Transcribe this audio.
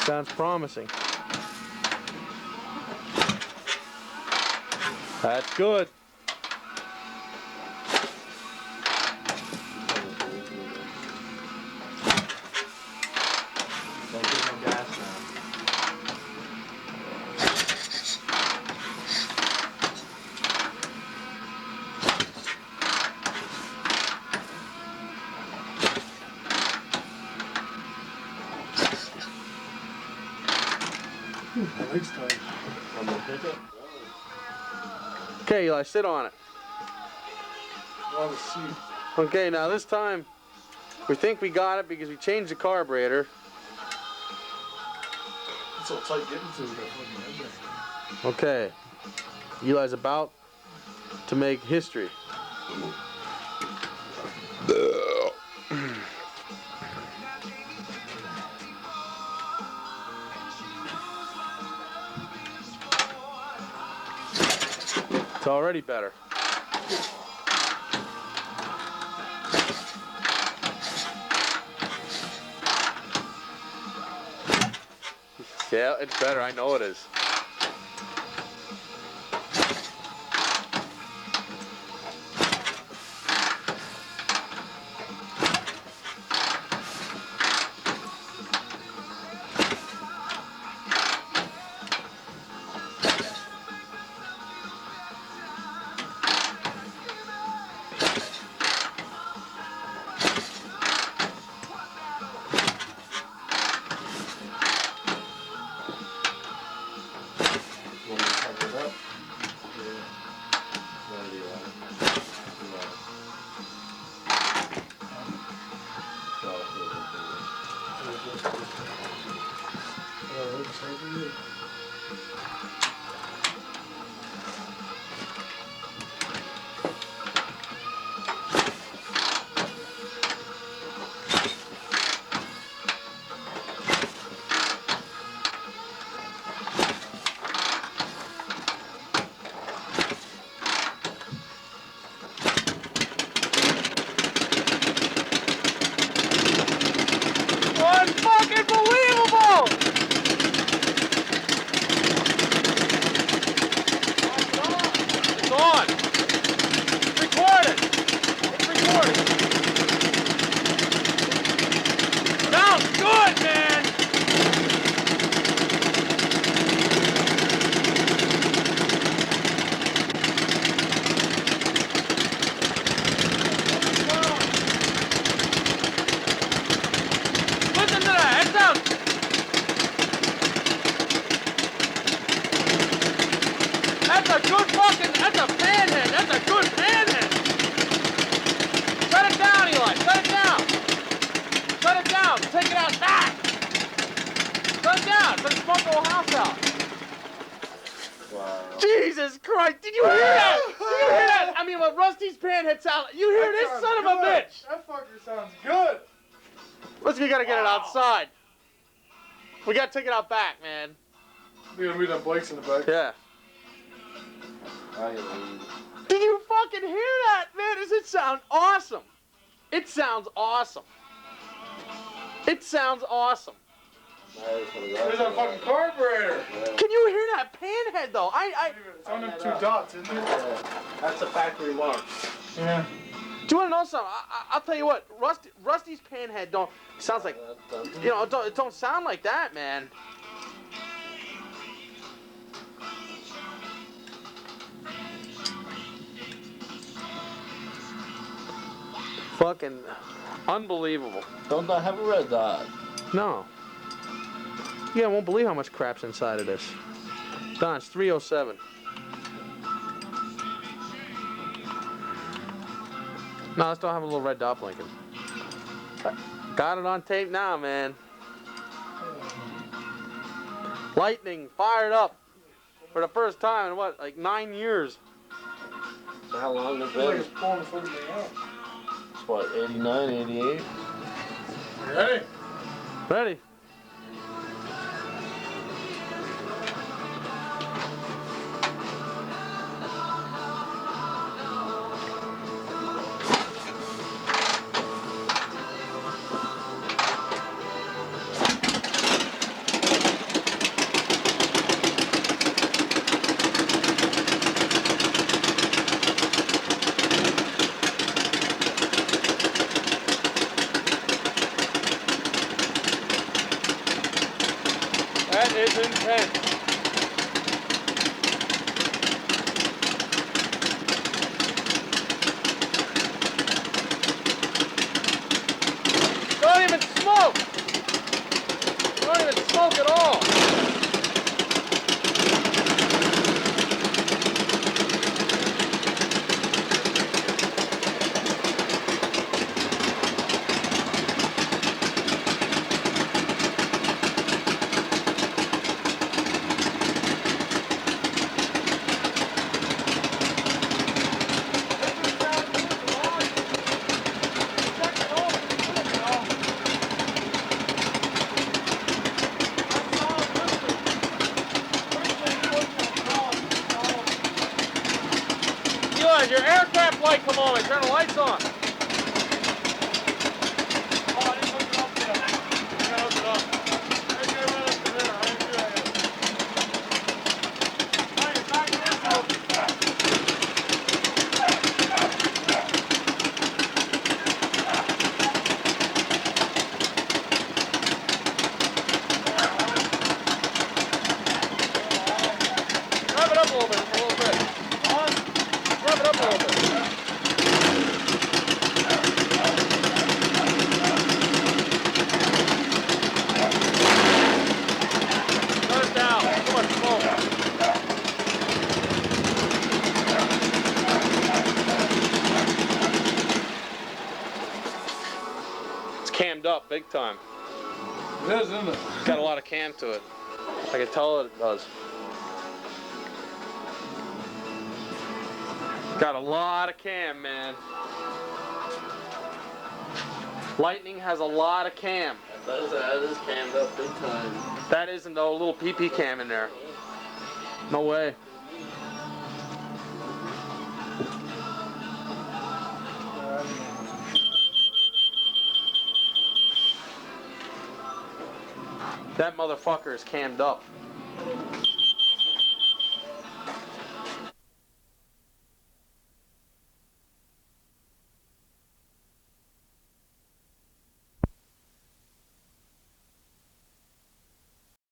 Sounds promising. That's good. Don't get no gas now. Next time. On the pickup? Okay, Eli, sit on it. On the seat. Okay, now this time we think we got it because we changed the carburetor. It's so tight getting to that fucking head there. Okay, Eli's about to make history. It's already better. Yeah, it's better. I know it is. Unfucking-believable! It's on. It's recorded. It's recorded. Sounds good, man. Listen to that. That sounds. That's a good fucking. That's a fan head. That's a good fan head. Shut it down, Eli. Shut it down. Shut it down. Take it out back. Shut it down. Let it smoke the whole house out. Wow. Jesus Christ! Did you hear that? Did you hear that? I mean, what Rusty's pan head sound? You hear That this sounds son of a good. bitch? That fucker sounds good. We gotta get it Wow. outside. We gotta take it out back, man. We gotta meet on bikes in the back. Yeah. I leave. Did you fucking hear that, man? Does it sound awesome? It sounds awesome. It sounds awesome. There's a fucking carburetor. Can you hear that pan head though? It's on them 2 dots, isn't it? That's a factory mark. Yeah. Do you wanna know something? I'll tell you what. Rusty's pan head don't sounds like, you know, it don't sound like that, man. Fucking unbelievable. Don't I have a red dot? No. Yeah, I won't believe how much crap's inside of this. Don, it's 307. No, let's don't have a little red dot blinking. Got it on tape now, man. Lightning fired up for the first time in what, like 9 years. So how long has I feel like it it's been? pulling the fucking thing out. It's what, 89, 88? You ready? Ready? 10. Don't even smoke! Don't even smoke at all! Eli, your air cap light come on and turn the lights on. Oh, I didn't hook it up yet. I gotta hook it up. I didn't get it right up to there. I didn't do that yet. Oh, you're back in this house. Rev it up a little bit, Rev it up a little bit. Turn it down. Too much smoke. It's cammed up big time. It is, isn't it? Got a lot of cam to it. I can tell it does. Got a lot of cam, man. Lightning has a lot of cam. That is cammed up big time. That isn't though, a little PP cam in there. No way. That motherfucker is cammed up.